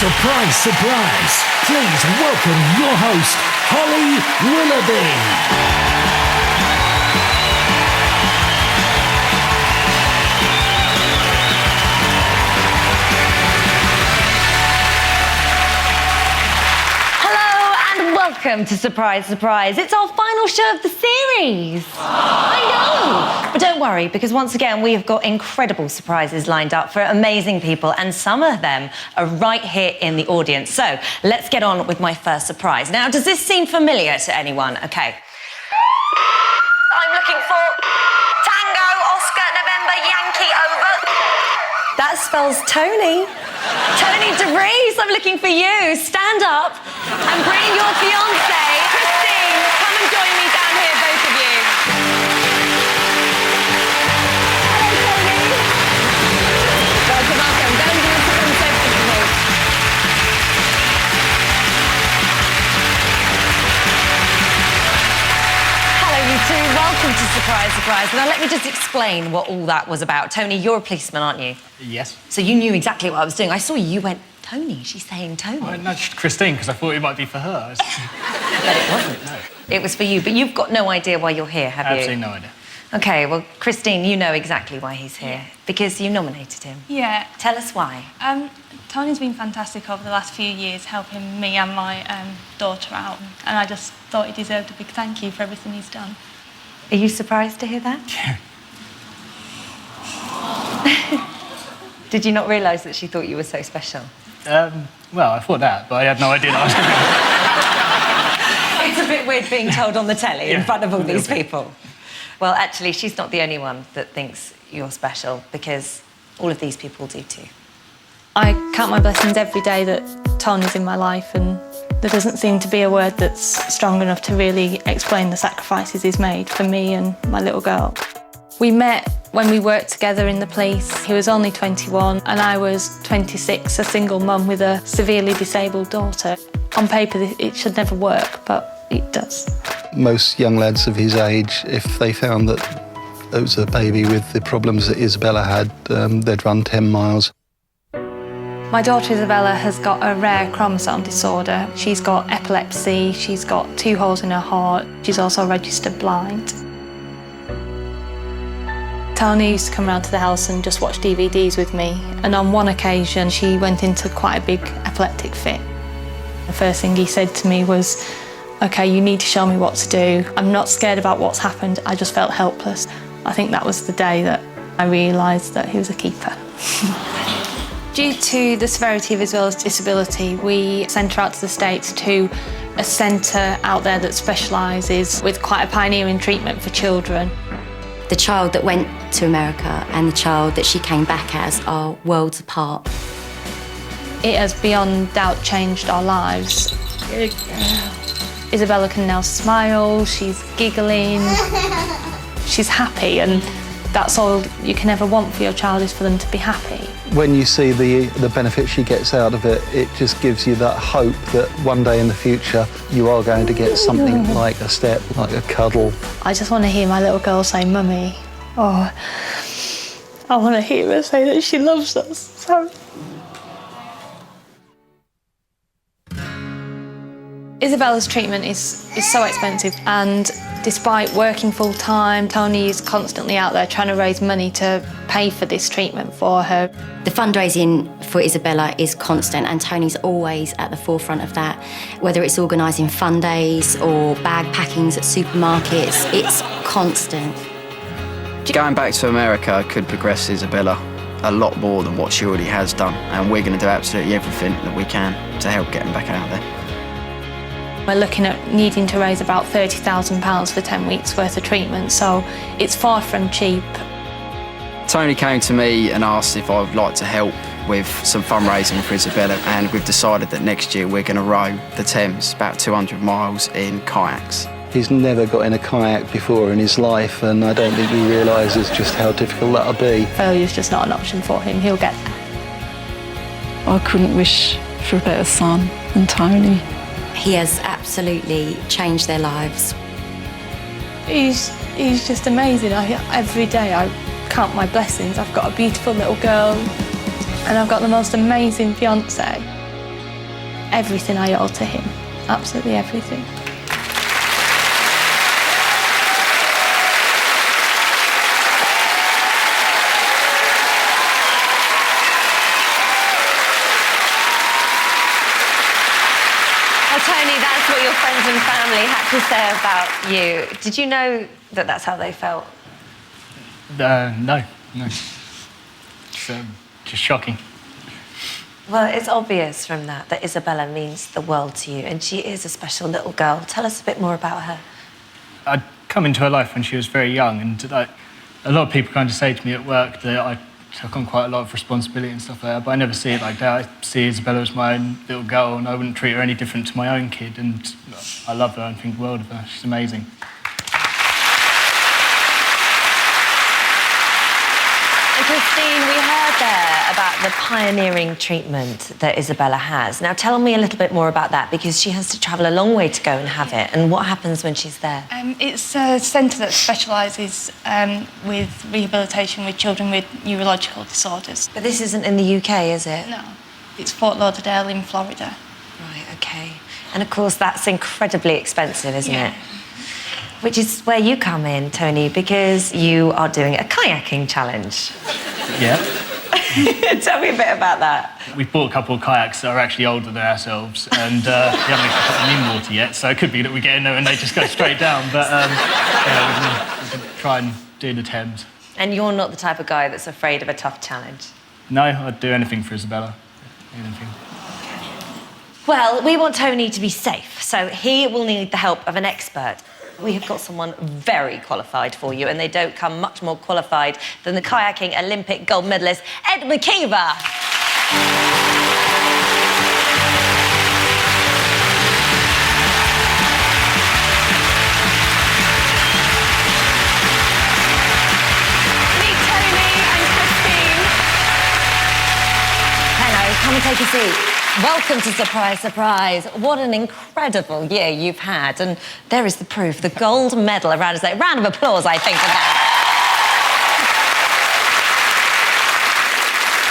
Surprise, surprise! Please welcome your host, Holly Willoughby. Welcome to Surprise, Surprise. It's our final show of the series. I know. But don't worry, because once again, we have got incredible surprises lined up for amazing people, and some of them are right here in the audience. So let's get on with my first surprise. Now, does this seem familiar to anyone? Okay. I'm looking for Tango, Oscar, November, Yankee, over. That spells Tony. Tony de Vries, I'm looking for you. Stand up and bring your fiancée, Christine. Come and join me down here, both of you. Hello, Tony. Welcome, welcome. Don't do something so difficult. Hello, you two. Welcome to Surprise, Surprise. Now, let me just explain what all that was about. Tony, you're a policeman, aren't you? Yes. So you knew exactly what I was doing. I saw you went, Tony, she's saying Tony. I nudged Christine because I thought it might be for her. But it wasn't. No. It was for you, but you've got no idea why you're here, have you? Absolutely no idea. OK, well, Christine, you know exactly why he's here, because you nominated him. Yeah. Tell us why. Tony's been fantastic over the last few years, helping me and my daughter out, and I just thought he deserved a big thank you for everything he's done. Are you surprised to hear that? Yeah. Did you not realise that she thought you were so special? Well, I thought that, but I had no idea that It's a bit weird being told on the telly in front of all these bit. people. Well, actually, she's not the only one that thinks you're special, because all of these people do too. I count my blessings every day that Tony's in my life, and there doesn't seem to be a word that's strong enough to really explain the sacrifices he's made for me and my little girl. We met when we worked together in the police. He was only 21 and I was 26, a single mum with a severely disabled daughter. On paper, it should never work, but it does. Most young lads of his age, if they found that it was a baby with the problems that Isabella had, they'd run 10 miles. My daughter Isabella has got a rare chromosome disorder. She's got epilepsy, she's got 2 holes in her heart. She's also registered blind. Tony used to come round to the house and just watch DVDs with me, and on one occasion she went into quite a big epileptic fit. The first thing he said to me was, OK, you need to show me what to do. I'm not scared about what's happened, I just felt helpless. I think that was the day that I realised that he was a keeper. Due to the severity of Isabella's disability, we sent her out to the States to a centre out there that specialises with quite a pioneering treatment for children. The child that went to America and the child that she came back as are worlds apart. It has beyond doubt changed our lives. Isabella can now smile, she's giggling, she's happy, and that's all you can ever want for your child, is for them to be happy. When you see the benefit she gets out of it, it just gives you that hope that one day in the future you are going to get something like a step, like a cuddle. I just want to hear my little girl say, Mummy. Oh, I want to hear her say that she loves us. So. Isabella's treatment is so expensive, and despite working full-time, Tony is constantly out there trying to raise money to pay for this treatment for her. The fundraising for Isabella is constant, and Tony's always at the forefront of that. Whether it's organising fun days or bag packings at supermarkets, it's constant. Going back to America could progress Isabella a lot more than what she already has done, and we're going to do absolutely everything that we can to help get them back out there. We're looking at needing to raise about £30,000 for 10 weeks worth of treatment, so it's far from cheap. Tony came to me and asked if I would like to help with some fundraising for Isabella, and we've decided that next year we're going to row the Thames about 200 miles in kayaks. He's never got in a kayak before in his life, and I don't think he realises just how difficult that'll be. Failure's just not an option for him, he'll get there. I couldn't wish for a better son than Tony. He has absolutely changed their lives. He's just amazing. Every day I count my blessings. I've got a beautiful little girl and I've got the most amazing fiancé. Everything I owe to him, absolutely everything. Well, Tony, that's what your friends and family had to say about you. Did you know that that's how they felt? No. It's just shocking. Well, it's obvious from that Isabella means the world to you, and she is a special little girl. Tell us a bit more about her. I'd come into her life when she was very young, and a lot of people kind of say to me at work that I took on quite a lot of responsibility and stuff like that, but I never see it like that. I see Isabella as my own little girl, and I wouldn't treat her any different to my own kid, and I love her and think the world of her. She's amazing. And Christine, we heard there about the pioneering treatment that Isabella has. Now, tell me a little bit more about that, because she has to travel a long way to go and have it, and what happens when she's there? It's a centre that specialises with rehabilitation with children with neurological disorders. But this isn't in the UK, is it? No, it's Fort Lauderdale in Florida. Right, OK. And, of course, that's incredibly expensive, isn't Yeah. it? Which is where you come in, Tony, because you are doing a kayaking challenge. Yeah. Tell me a bit about that. We've bought a couple of kayaks that are actually older than ourselves, and we haven't actually put them in water yet, so it could be that we get in there and they just go straight down, but we're going to try and do the Thames. And you're not the type of guy that's afraid of a tough challenge? No, I'd do anything for Isabella. Anything. Well, we want Tony to be safe, so he will need the help of an expert. We have got someone very qualified for you, and they don't come much more qualified than the kayaking Olympic gold medalist, Ed McKeever. Meet Tony and Christine. Hello, come and take a seat. Welcome to Surprise, Surprise. What an incredible year you've had. And there is the proof, the gold medal around us. A round of applause, I think, for that.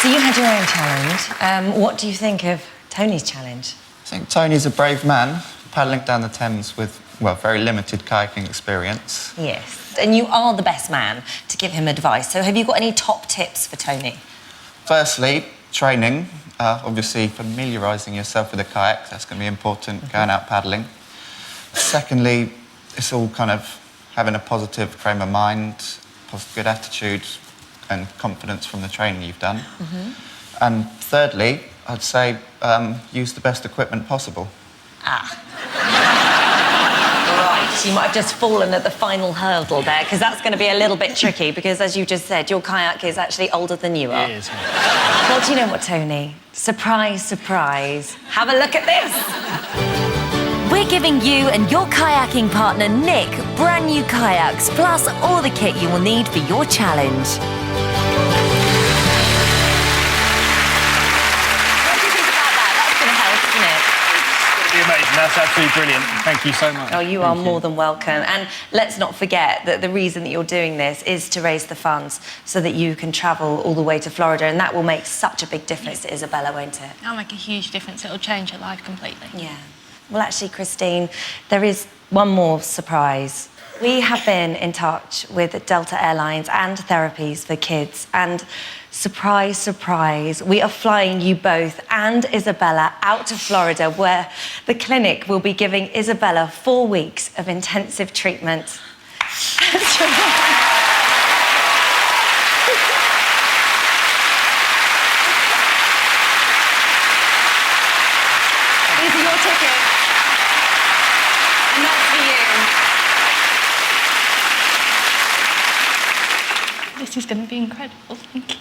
So you had your own challenge. What do you think of Tony's challenge? I think Tony's a brave man, paddling down the Thames with, well, very limited kayaking experience. Yes. And you are the best man to give him advice. So have you got any top tips for Tony? Firstly, training. Obviously, familiarising yourself with the kayak, that's going to be important, going out paddling. Secondly, it's all kind of having a positive frame of mind, good attitude and confidence from the training you've done. And thirdly, I'd say use the best equipment possible. Right, you might have just fallen at the final hurdle there, because that's going to be a little bit tricky, because as you just said, your kayak is actually older than you are. It is. Well, do you know what, Tony? Surprise, surprise. Have a look at this. We're giving you and your kayaking partner, Nick, brand new kayaks, plus all the kit you will need for your challenge. What do you think about that? That's going to help, isn't it? It'd be amazing. That's absolutely brilliant. Thank you so much. Oh, you are more than welcome. And let's not forget that the reason that you're doing this is to raise the funds so that you can travel all the way to Florida, and that will make such a big difference to Isabella, won't it? It'll make a huge difference. It'll change her life completely. Yeah. Well, actually, Christine, there is one more surprise. We have been in touch with Delta Airlines and Therapies for Kids, and surprise, surprise, we are flying you both and Isabella out to Florida, where the clinic will be giving Isabella 4 weeks of intensive treatment. These are your tickets, and that's for you. This is going to be incredible. Thank you.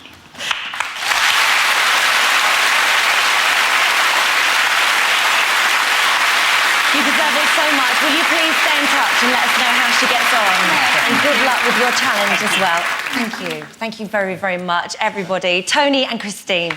You deserve it so much. Will you please stay in touch and let us know how she gets on? And good luck with your challenge as well. Thank you. Thank you very, very much, everybody. Tony and Christine.